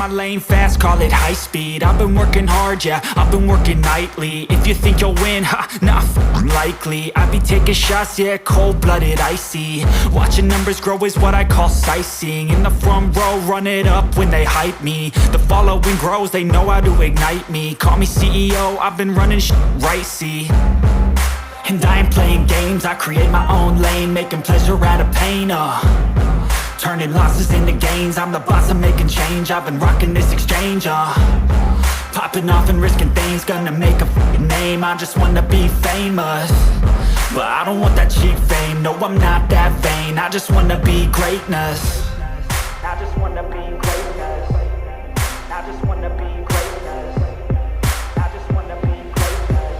my lane fast, call it high speed. I've been working hard, yeah, I've been working nightly. If you think you'll win, ha, not likely. I be taking shots, yeah, cold-blooded, icy. Watching numbers grow is what I call sightseeing. In the front row, run it up when they hype me. The following grows, they know how to ignite me. Call me CEO, I've been running shit right, see. And I ain't playing games, I create my own lane, making pleasure out of pain, turning losses into gains. I'm the boss, I'm making change. I've been rocking this exchange, popping off and risking things. Gonna make a f***ing name. I just wanna be famous, but I don't want that cheap fame. No, I'm not that vain. I just wanna be greatness. I just wanna be greatness. I just wanna be greatness. I just wanna be greatness.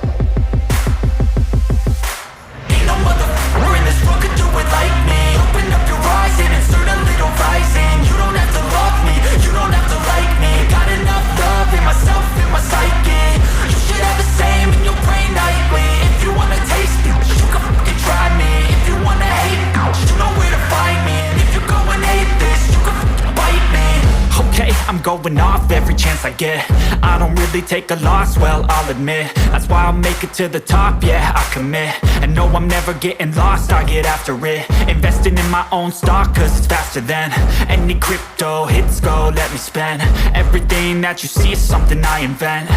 Ain't no motherfucker in this world could do it like me. Open up your eyes and insert a little rising. You don't have to love me, you don't have to like me. Got enough love in myself, in my psyche. You should have the same in your brain nightly. If you wanna taste me, you can fucking try me. If you wanna hate me, you know where to find me. And if you go and hate this, you can fucking bite me. Okay, I'm going off every chance I get. I don't really take a loss, well, I'll admit. That's why I'll make it to the top, yeah, I commit. And no, I'm never getting lost, I get after it. Investing in my own stock, cause it's faster than any crypto hits go, let me spend. Everything that you see is something I invent,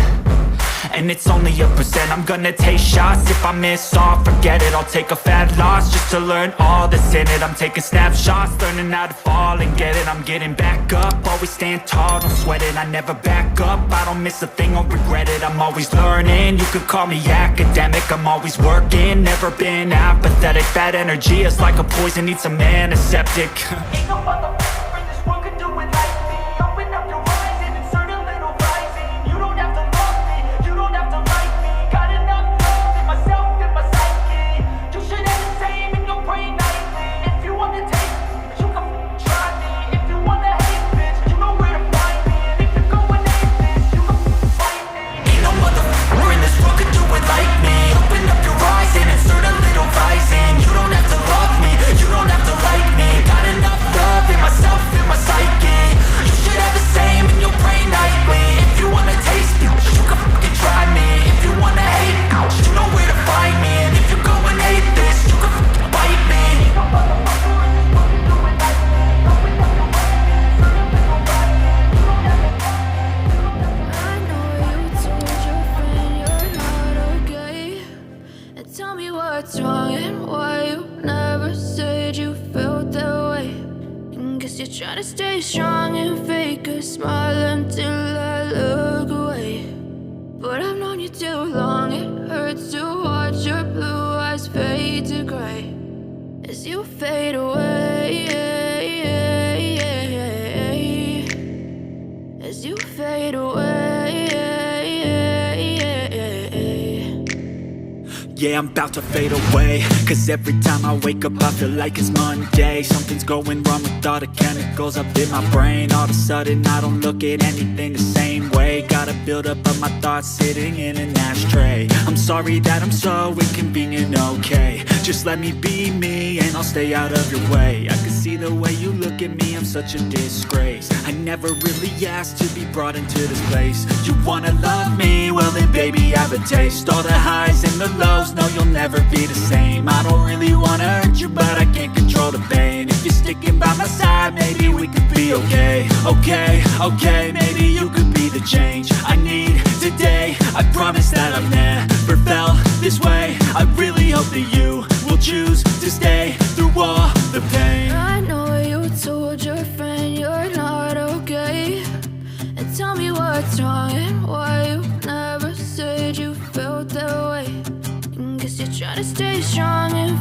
and it's only a percent. I'm gonna take shots, if I miss all, forget it. I'll take a fat loss just to learn all that's in it. I'm taking snapshots, learning how to fall and get it. I'm getting back up, always stand tall, don't sweat it. I never back up, I don't miss a thing or regret it. I'm always learning, you could call me academic. I'm always working, never been apathetic. Bad energy is like a poison, needs some antiseptic. Ain't no motherfucker in this world could do it like me. Open up your eyes and insert a little rising. You don't have to love me, you don't have to like me. Got enough love in myself, in my psyche. You should have the same in your brain nightly. If you wanna taste me, you can try me. If you wanna hate bitch, you know where to find me. And if you go and hate this, you can fight me. Ain't no motherfucker in this world could do it like me. Open up your eyes and insert a little rising. You don't have to love me, you don't have to like me. Got enough love in myself, in my psyche. You should have the same in your brain nightly. If you wanna taste me, you can fucking try me. If you wanna hate me, you know where to find me. And if you go and hate this, you can fucking bite me. Ain't no motherfucker in this world can do it like me. Open up your eyes and insert a little rising. You don't have to love me. I know you told your friend you're not okay, and tell me what's wrong and why you never said you felt that way. And guess you're trying to stay strong and fake a smile until I look away. But I've known you too long, it hurts to watch your blue eyes fade to gray as you fade away, as you fade away. Yeah, I'm about to fade away, cause every time I wake up I feel like it's Monday. Something's going wrong with all the chemicals up in my brain. All of a sudden I don't look at anything the same way. Got a buildup of my thoughts sitting in an ashtray. I'm sorry that I'm so inconvenient, okay. Just let me be me and I'll stay out of your way. I can see the way you look at me, I'm such a disgrace. I never really asked to be brought into this place. You wanna love me? Well then baby I have a taste. All the highs and the lows, no you'll never be the same. I don't really wanna hurt you but I can't control the pain. If you're sticking by my side maybe we could be okay. Okay, maybe you could be the change I need today. I promise that I've never felt this way. I really hope that you will choose to stay through all the pain. I know you told your friend you're not okay, and tell me what's wrong and why you never said you felt that way. And guess you're trying to stay strong and